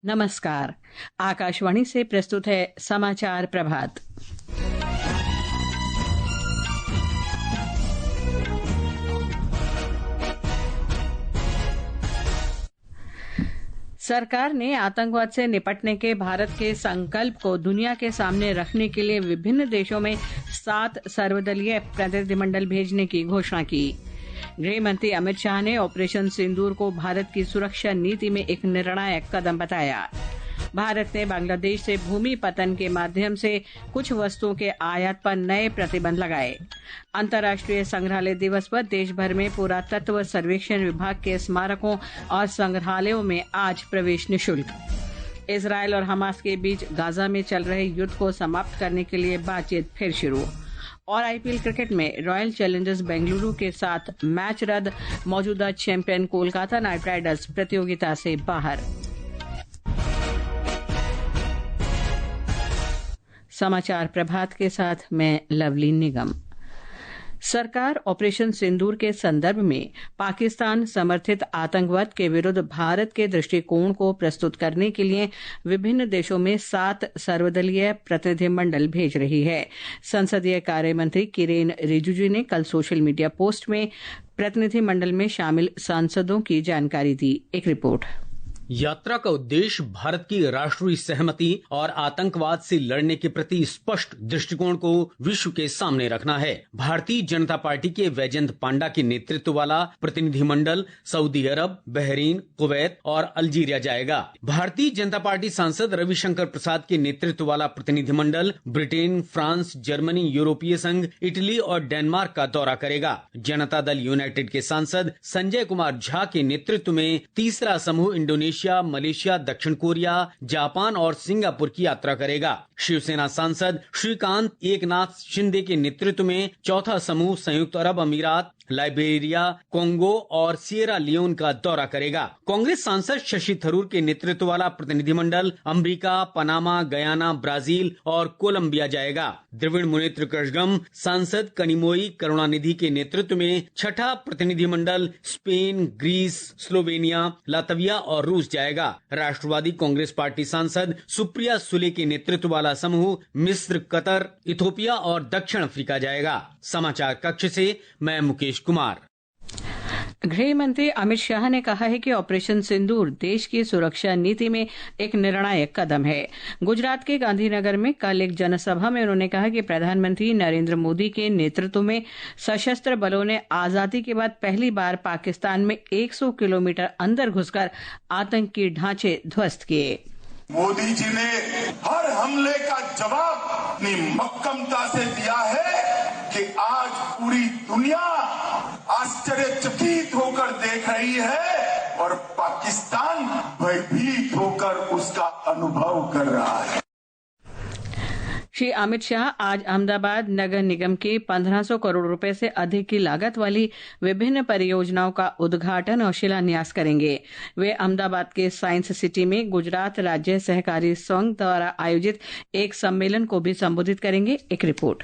नमस्कार। आकाशवाणी से प्रस्तुत है समाचार प्रभात। सरकार ने आतंकवाद से निपटने के भारत के संकल्प को दुनिया के सामने रखने के लिए विभिन्न देशों में 7 सर्वदलीय प्रतिनिधिमंडल भेजने की घोषणा की। गृह मंत्री अमित शाह ने ऑपरेशन सिंदूर को भारत की सुरक्षा नीति में एक निर्णायक कदम बताया। भारत ने बांग्लादेश से भूमि पतन के माध्यम से कुछ वस्तुओं के आयात पर नए प्रतिबंध लगाए। अंतर्राष्ट्रीय संग्रहालय दिवस पर देश भर में पुरातत्व सर्वेक्षण विभाग के स्मारकों और संग्रहालयों में आज प्रवेश निःशुल्क। इजरायल और हमास के बीच गाजा में चल रहे युद्ध को समाप्त करने के लिए बातचीत फिर शुरू। और आईपीएल क्रिकेट में रॉयल चैलेंजर्स बेंगलुरु के साथ मैच रद्द, मौजूदा चैंपियन कोलकाता नाइट राइडर्स प्रतियोगिता से बाहर। समाचार प्रभात के साथ मैं लवली निगम। सरकार ऑपरेशन सिंदूर के संदर्भ में पाकिस्तान समर्थित आतंकवाद के विरुद्ध भारत के दृष्टिकोण को प्रस्तुत करने के लिए विभिन्न देशों में 7 सर्वदलीय प्रतिनिधिमंडल भेज रही है। संसदीय कार्य मंत्री किरेन रिजिजू ने कल सोशल मीडिया पोस्ट में प्रतिनिधिमंडल में शामिल सांसदों की जानकारी दी। एक रिपोर्ट। यात्रा का उद्देश्य भारत की राष्ट्रीय सहमति और आतंकवाद से लड़ने के प्रति स्पष्ट दृष्टिकोण को विश्व के सामने रखना है। भारतीय जनता पार्टी के वैजयंत पांडा के नेतृत्व वाला प्रतिनिधिमंडल सऊदी अरब, बहरीन, कुवैत और अल्जीरिया जाएगा। भारतीय जनता पार्टी सांसद रविशंकर प्रसाद के नेतृत्व वाला प्रतिनिधिमंडल ब्रिटेन, फ्रांस, जर्मनी, यूरोपीय संघ, इटली और डेनमार्क का दौरा करेगा। जनता दल यूनाइटेड के सांसद संजय कुमार झा के नेतृत्व में तीसरा समूह इंडोनेशिया, मलेशिया, दक्षिण कोरिया, जापान और सिंगापुर की यात्रा करेगा। शिवसेना सांसद श्रीकांत एकनाथ शिंदे के नेतृत्व में चौथा समूह संयुक्त अरब अमीरात, लाइबेरिया, कोंगो और सिएरा लियोन का दौरा करेगा। कांग्रेस सांसद शशि थरूर के नेतृत्व वाला प्रतिनिधिमंडल अमेरिका, पनामा, गयाना, ब्राजील और कोलंबिया जाएगा। द्रविड़ मुनेत्र कड़गम सांसद कनिमोई करुणानिधि के नेतृत्व में छठा प्रतिनिधिमंडल स्पेन, ग्रीस, स्लोवेनिया, लातविया और रूस जाएगा। राष्ट्रवादी कांग्रेस पार्टी सांसद सुप्रिया सुले के नेतृत्व वाला समूह मिस्र, कतर, इथोपिया और दक्षिण अफ्रीका जाएगा। समाचार कक्ष से मैं मुकेश कुमार। गृह मंत्री अमित शाह ने कहा है कि ऑपरेशन सिंदूर देश की सुरक्षा नीति में एक निर्णायक कदम है। गुजरात के गांधीनगर में कल एक जनसभा में उन्होंने कहा कि प्रधानमंत्री नरेंद्र मोदी के नेतृत्व में सशस्त्र बलों ने आजादी के बाद पहली बार पाकिस्तान में 100 किलोमीटर अंदर घुसकर आतंकी ढांचे ध्वस्त किए। मोदी जी ने हर हमले का जवाब अपनी मक्कमता से दिया है कि आज पूरी दुनिया आश्चर्यचकित होकर देख रही है और पाकिस्तान भयभीत होकर उसका अनुभव कर रहा है। श्री अमित शाह आज अहमदाबाद नगर निगम की 1500 करोड़ रुपए से अधिक की लागत वाली विभिन्न परियोजनाओं का उद्घाटन और शिलान्यास करेंगे। वे अहमदाबाद के साइंस सिटी में गुजरात राज्य सहकारी संघ द्वारा आयोजित एक सम्मेलन को भी संबोधित करेंगे। एक रिपोर्ट।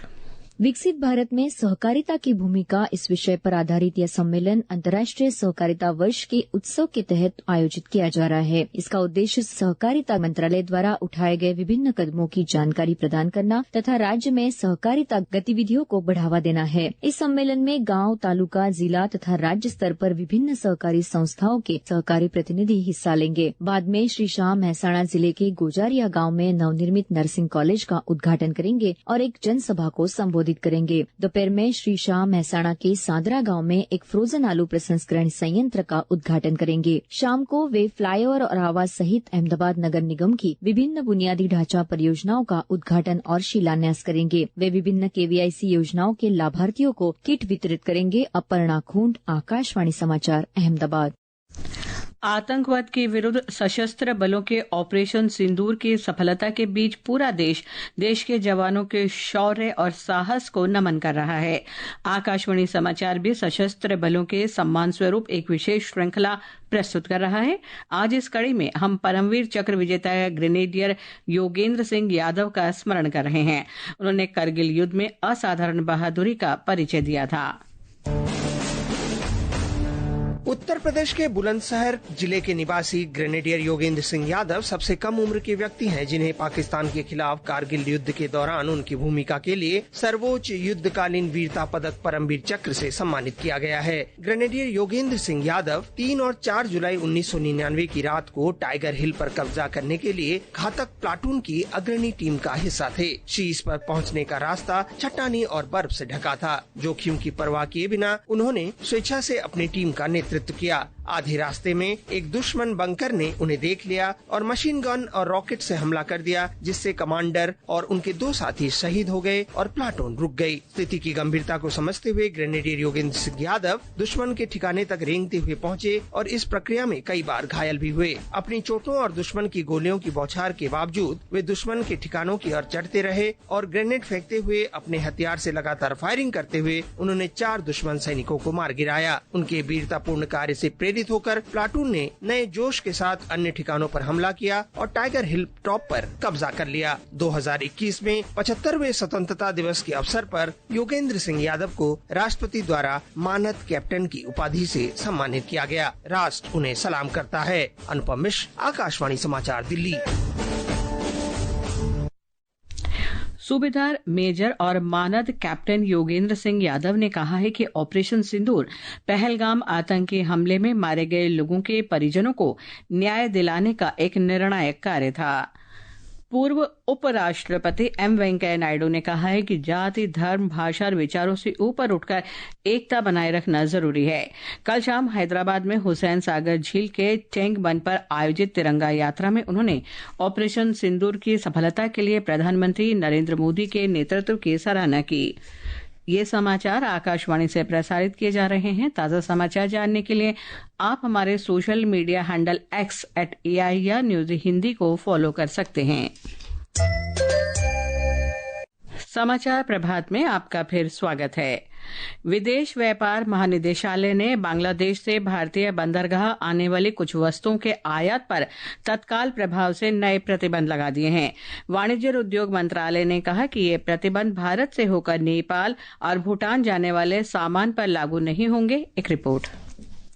विकसित भारत में सहकारिता की भूमिका इस विषय पर आधारित यह सम्मेलन अंतर्राष्ट्रीय सहकारिता वर्ष के उत्सव के तहत आयोजित किया जा रहा है। इसका उद्देश्य सहकारिता मंत्रालय द्वारा उठाए गए विभिन्न कदमों की जानकारी प्रदान करना तथा राज्य में सहकारिता गतिविधियों को बढ़ावा देना है। इस सम्मेलन में गांव, तालुका, जिला तथा राज्य स्तर पर विभिन्न सहकारी संस्थाओं के सहकारी प्रतिनिधि हिस्सा लेंगे। बाद में श्री शाह मेहसाणा जिले के गोजारिया गाँव में नवनिर्मित नर्सिंग कॉलेज का उद्घाटन करेंगे और एक जनसभा को संबोधित करेंगे। दोपहर में श्री शाह मेहसाणा के सांदरा गांव में एक फ्रोजन आलू प्रसंस्करण संयंत्र का उद्घाटन करेंगे। शाम को वे फ्लाईओवर और आवास सहित अहमदाबाद नगर निगम की विभिन्न बुनियादी ढांचा परियोजनाओं का उद्घाटन और शिलान्यास करेंगे। वे विभिन्न केवीआईसी योजनाओं के लाभार्थियों को किट वितरित करेंगे। अपर्णा खूंट, आकाशवाणी समाचार, अहमदाबाद। आतंकवाद के विरुद्ध सशस्त्र बलों के ऑपरेशन सिंदूर की सफलता के बीच पूरा देश के जवानों के शौर्य और साहस को नमन कर रहा है। आकाशवाणी समाचार भी सशस्त्र बलों के सम्मान स्वरूप एक विशेष श्रृंखला प्रस्तुत कर रहा है। आज इस कड़ी में हम परमवीर चक्र विजेता ग्रेनेडियर योगेंद्र सिंह यादव का स्मरण कर रहे हैं। उन्होंने करगिल युद्ध में असाधारण बहादुरी का परिचय दिया था। उत्तर प्रदेश के बुलंदशहर जिले के निवासी ग्रेनेडियर योगेंद्र सिंह यादव सबसे कम उम्र के व्यक्ति हैं जिन्हें पाकिस्तान के खिलाफ कारगिल युद्ध के दौरान उनकी भूमिका के लिए सर्वोच्च युद्धकालीन वीरता पदक परमवीर चक्र से सम्मानित किया गया है। ग्रेनेडियर योगेंद्र सिंह यादव 3 और 4 जुलाई 1999 की रात को टाइगर हिल पर कब्जा करने के लिए घातक प्लाटून की अग्रणी टीम का हिस्सा थे। शीर्ष पर पहुंचने का रास्ता चट्टानी और बर्फ से ढका था। जोखिम की परवाह किए बिना उन्होंने स्वेच्छा से अपनी टीम का नेतृत्व किया। आधे रास्ते में एक दुश्मन बंकर ने उन्हें देख लिया और मशीन गन और रॉकेट से हमला कर दिया, जिससे कमांडर और उनके 2 साथी शहीद हो गए और प्लाटून रुक गई। स्थिति की गंभीरता को समझते हुए ग्रेनेडियर योगेंद्र सिंह यादव दुश्मन के ठिकाने तक रेंगते हुए पहुंचे और इस प्रक्रिया में कई बार घायल भी हुए। अपनी चोटों और दुश्मन की गोलियों की बौछार के बावजूद वे दुश्मन के ठिकानों की ओर चढ़ते रहे और ग्रेनेड फेंकते हुए अपने हथियार से लगातार फायरिंग करते हुए उन्होंने 4 दुश्मन सैनिकों को मार गिराया। उनके वीरतापूर्ण कार्य से प्रेरित होकर प्लाटून ने नए जोश के साथ अन्य ठिकानों पर हमला किया और टाइगर हिल टॉप पर कब्जा कर लिया। 2021 में 75वें स्वतंत्रता दिवस के अवसर पर योगेंद्र सिंह यादव को राष्ट्रपति द्वारा मानद कैप्टन की उपाधि से सम्मानित किया गया। राष्ट्र उन्हें सलाम करता है। अनुपम मिश्र, आकाशवाणी समाचार, दिल्ली। सूबेदार मेजर और मानद कैप्टन योगेंद्र सिंह यादव ने कहा है कि ऑपरेशन सिंदूर पहलगाम आतंकी हमले में मारे गए लोगों के परिजनों को न्याय दिलाने का एक निर्णायक कार्य था। पूर्व उपराष्ट्रपति एम वेंकैया नायडू ने कहा है कि जाति, धर्म, भाषा और विचारों से ऊपर उठकर एकता बनाए रखना जरूरी है। कल शाम हैदराबाद में हुसैन सागर झील के टेंग बंद पर आयोजित तिरंगा यात्रा में उन्होंने ऑपरेशन सिंदूर की सफलता के लिए प्रधानमंत्री नरेंद्र मोदी के नेतृत्व की सराहना की। ये समाचार आकाशवाणी से प्रसारित किए जा रहे हैं। ताजा समाचार जानने के लिए आप हमारे सोशल मीडिया हैंडल @AI या न्यूज हिंदी को फॉलो कर सकते हैं। समाचार प्रभात में आपका फिर स्वागत है। विदेश व्यापार महानिदेशालय ने बांग्लादेश से भारतीय बंदरगाह आने वाली कुछ वस्तुओं के आयात पर तत्काल प्रभाव से नए प्रतिबंध लगा दिए हैं। वाणिज्य और उद्योग मंत्रालय ने कहा कि ये प्रतिबंध भारत से होकर नेपाल और भूटान जाने वाले सामान पर लागू नहीं होंगे। एक रिपोर्ट।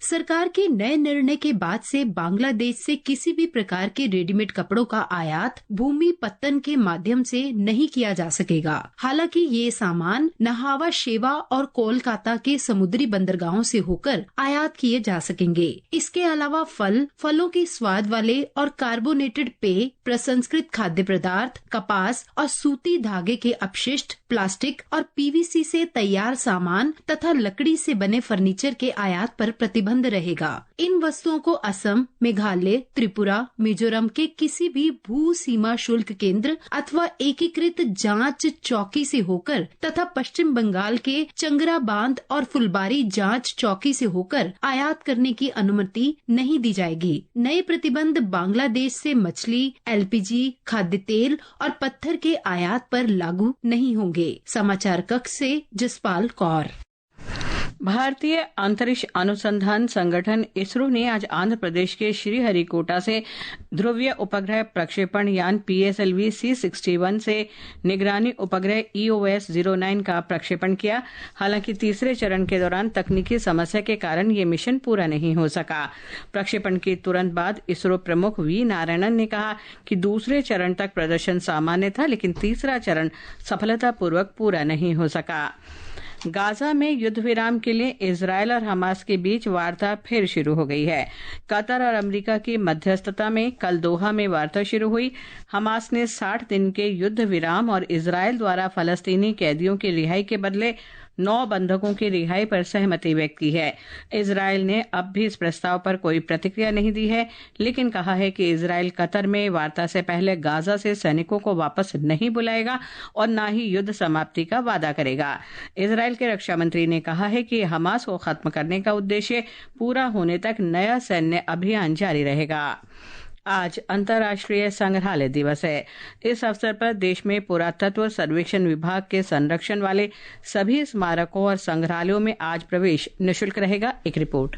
सरकार के नए निर्णय के बाद से बांग्लादेश से किसी भी प्रकार के रेडीमेड कपड़ों का आयात भूमि पत्तन के माध्यम से नहीं किया जा सकेगा। हालांकि ये सामान नहावा, शेवा और कोलकाता के समुद्री बंदरगाहों से होकर आयात किए जा सकेंगे। इसके अलावा फलों के स्वाद वाले और कार्बोनेटेड पेय, प्रसंस्कृत खाद्य पदार्थ, कपास और सूती धागे के अपशिष्ट, प्लास्टिक और PVC से तैयार सामान तथा लकड़ी से बने फर्नीचर के आयात पर प्रतिबंध रहेगा। इन वस्तुओं को असम, मेघालय, त्रिपुरा, मिजोरम के किसी भी भू सीमा शुल्क केंद्र अथवा एकीकृत जांच चौकी से होकर तथा पश्चिम बंगाल के चंगरा बांध और फुलबारी जांच चौकी से होकर आयात करने की अनुमति नहीं दी जाएगी। नए प्रतिबंध बांग्लादेश से मछली, LPG, खाद्य तेल और पत्थर के आयात पर लागू नहीं होंगे। समाचार कक्ष से जसपाल कौर। भारतीय अंतरिक्ष अनुसंधान संगठन इसरो ने आज आंध्र प्रदेश के श्रीहरिकोटा से ध्रुवीय उपग्रह प्रक्षेपण यान PSLV C61 से निगरानी उपग्रह EOS-09 का प्रक्षेपण किया। हालांकि तीसरे चरण के दौरान तकनीकी समस्या के कारण ये मिशन पूरा नहीं हो सका। प्रक्षेपण के तुरंत बाद इसरो प्रमुख V नारायणन ने कहा कि दूसरे चरण तक प्रदर्शन सामान्य था, लेकिन तीसरा चरण सफलतापूर्वक पूरा नहीं हो सका। गाजा में युद्ध विराम के लिए इजरायल और हमास के बीच वार्ता फिर शुरू हो गई है। कतर और अमेरिका की मध्यस्थता में कल दोहा में वार्ता शुरू हुई। हमास ने 60 दिन के युद्ध विराम और इजरायल द्वारा फलस्तीनी कैदियों की रिहाई के बदले 9 बंधकों की रिहाई पर सहमति व्यक्त की है। इजरायल ने अब भी इस प्रस्ताव पर कोई प्रतिक्रिया नहीं दी है, लेकिन कहा है कि इजरायल कतर में वार्ता से पहले गाजा से सैनिकों को वापस नहीं बुलाएगा और न ही युद्ध समाप्ति का वादा करेगा। इजरायल के रक्षा मंत्री ने कहा है कि हमास को खत्म करने का उद्देश्य पूरा होने तक नया सैन्य अभियान जारी रहेगा। आज अंतर्राष्ट्रीय संग्रहालय दिवस है। इस अवसर पर देश में पुरातत्व सर्वेक्षण विभाग के संरक्षण वाले सभी स्मारकों और संग्रहालयों में आज प्रवेश निःशुल्क रहेगा। एक रिपोर्ट।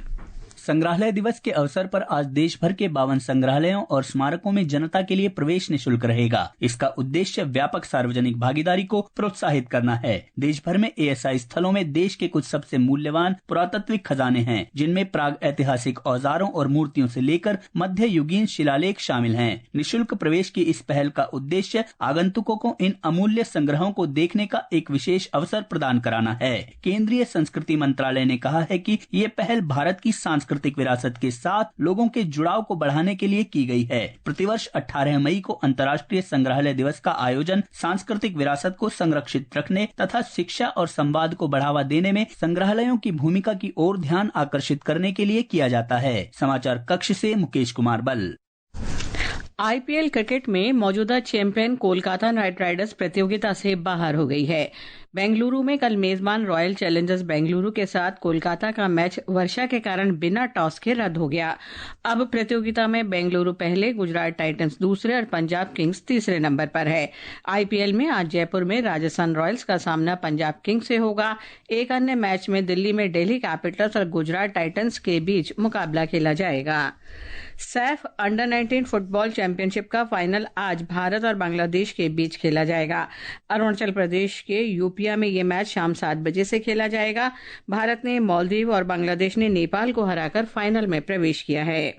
संग्रहालय दिवस के अवसर पर आज देश भर के 52 संग्रहालयों और स्मारकों में जनता के लिए प्रवेश निःशुल्क रहेगा। इसका उद्देश्य व्यापक सार्वजनिक भागीदारी को प्रोत्साहित करना है। देश भर में ASI स्थलों में देश के कुछ सबसे मूल्यवान पुरातात्विक खजाने हैं, जिनमें प्राग ऐतिहासिक औजारों और मूर्तियों से लेकर मध्य युगीन शिलालेख शामिल हैं। निःशुल्क प्रवेश की इस पहल का उद्देश्य आगंतुकों को इन अमूल्य संग्रहों को देखने का एक विशेष अवसर प्रदान कराना है। केंद्रीय संस्कृति मंत्रालय ने कहा है कि ये पहल भारत की सांस्कृतिक विरासत के साथ लोगों के जुड़ाव को बढ़ाने के लिए की गई है। प्रतिवर्ष 18 मई को अंतर्राष्ट्रीय संग्रहालय दिवस का आयोजन सांस्कृतिक विरासत को संरक्षित रखने तथा शिक्षा और संवाद को बढ़ावा देने में संग्रहालयों की भूमिका की ओर ध्यान आकर्षित करने के लिए किया जाता है। समाचार कक्ष से मुकेश कुमार बल। IPL क्रिकेट में मौजूदा चैंपियन कोलकाता नाइट राइडर्स प्रतियोगिता से बाहर हो गई है। बेंगलुरु में कल मेजबान रॉयल चैलेंजर्स बेंगलुरु के साथ कोलकाता का मैच वर्षा के कारण बिना टॉस के रद्द हो गया। अब प्रतियोगिता में बेंगलुरु पहले, गुजरात टाइटंस दूसरे और पंजाब किंग्स तीसरे नंबर पर है। IPL में आज जयपुर में राजस्थान रॉयल्स का सामना पंजाब किंग्स से होगा। एक अन्य मैच में दिल्ली में दिल्ली कैपिटल्स और गुजरात टाइटंस के बीच मुकाबला खेला जाएगा। सैफ अंडर-19 फुटबॉल चैंपियनशिप का फाइनल आज भारत और बांग्लादेश के बीच खेला जाएगा। अरुणाचल प्रदेश के यूपिया में ये मैच शाम 7 बजे से खेला जाएगा। भारत ने मालदीव और बांग्लादेश ने नेपाल को हराकर फाइनल में प्रवेश किया है।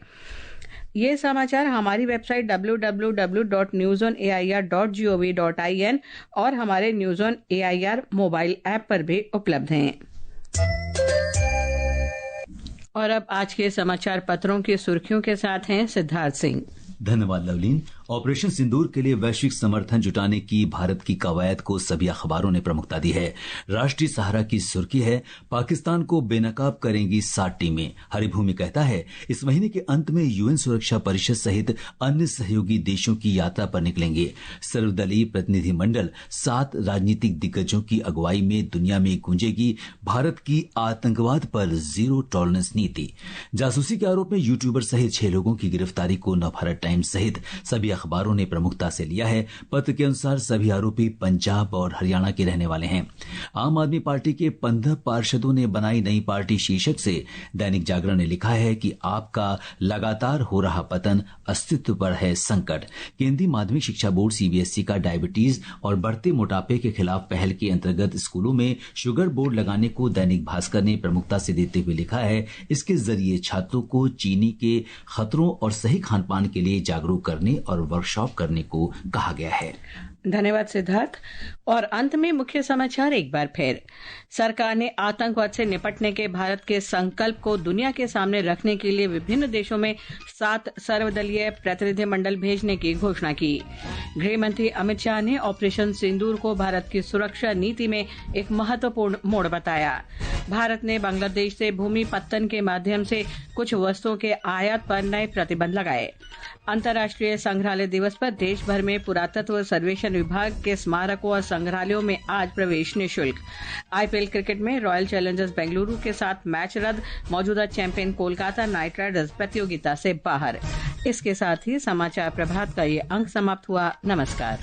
ये समाचार हमारी वेबसाइट www.newsonair.gov.in और हमारे news on AIR mobile app पर भी उपलब्ध हैं। और अब आज के समाचार पत्रों की सुर्खियों के साथ हैं सिद्धार्थ सिंह। धन्यवाद लवलीन। ऑपरेशन सिंदूर के लिए वैश्विक समर्थन जुटाने की भारत की कवायद को सभी अखबारों ने प्रमुखता दी है। राष्ट्रीय सहारा की सुर्खी है, पाकिस्तान को बेनकाब करेंगी 60 टीमें। हरिभूमि कहता है, इस महीने के अंत में UN सुरक्षा परिषद सहित अन्य सहयोगी देशों की यात्रा पर निकलेंगे। सर्वदलीय प्रतिनिधिमंडल 7 राजनीतिक दिग्गजों की अगुवाई में दुनिया में गूंजेगी भारत की आतंकवाद पर जीरो टॉलरेंस नीति। जासूसी के आरोप में यूट्यूबर सहित 6 लोगों की गिरफ्तारी को नवभारत टाइम्स सहित सभी अखबारों ने प्रमुखता से लिया है। पत्र के अनुसार सभी आरोपी पंजाब और हरियाणा के रहने वाले हैं। आम आदमी पार्टी के 15 पार्षदों ने बनाई नई पार्टी शीर्षक से दैनिक जागरण ने लिखा है कि आपका लगातार हो रहा पतन, अस्तित्व पर है संकट। केंद्रीय माध्यमिक शिक्षा बोर्ड CBSE का डायबिटीज और बढ़ते मोटापे के खिलाफ पहल के अंतर्गत स्कूलों में शुगर बोर्ड लगाने को दैनिक भास्कर ने प्रमुखता से देते हुए लिखा है, इसके जरिए छात्रों को चीनी के खतरों और सही खानपान के लिए जागरूक करने और वर्कशॉप करने को कहा गया है। धन्यवाद सिद्धार्थ। और अंत में मुख्य समाचार एक बार फिर। सरकार ने आतंकवाद से निपटने के भारत के संकल्प को दुनिया के सामने रखने के लिए विभिन्न देशों में 7 सर्वदलीय प्रतिनिधिमंडल भेजने की घोषणा की। गृह मंत्री अमित शाह ने ऑपरेशन सिंदूर को भारत की सुरक्षा नीति में एक महत्वपूर्ण मोड़ बताया। भारत ने बांग्लादेश से भूमि पत्तन के माध्यम से कुछ वस्तुओं के आयात पर नए प्रतिबंध लगाए। अंतर्राष्ट्रीय संग्रहालय दिवस पर देश भर में पुरातत्व सर्वेक्षण विभाग के स्मारकों और संग्रहालयों में आज प्रवेश निःशुल्क। IPL क्रिकेट में रॉयल चैलेंजर्स बेंगलुरु के साथ मैच रद्द, मौजूदा चैंपियन कोलकाता नाइट राइडर्स प्रतियोगिता से बाहर। इसके साथ ही समाचार प्रभात का ये अंक समाप्त हुआ। नमस्कार।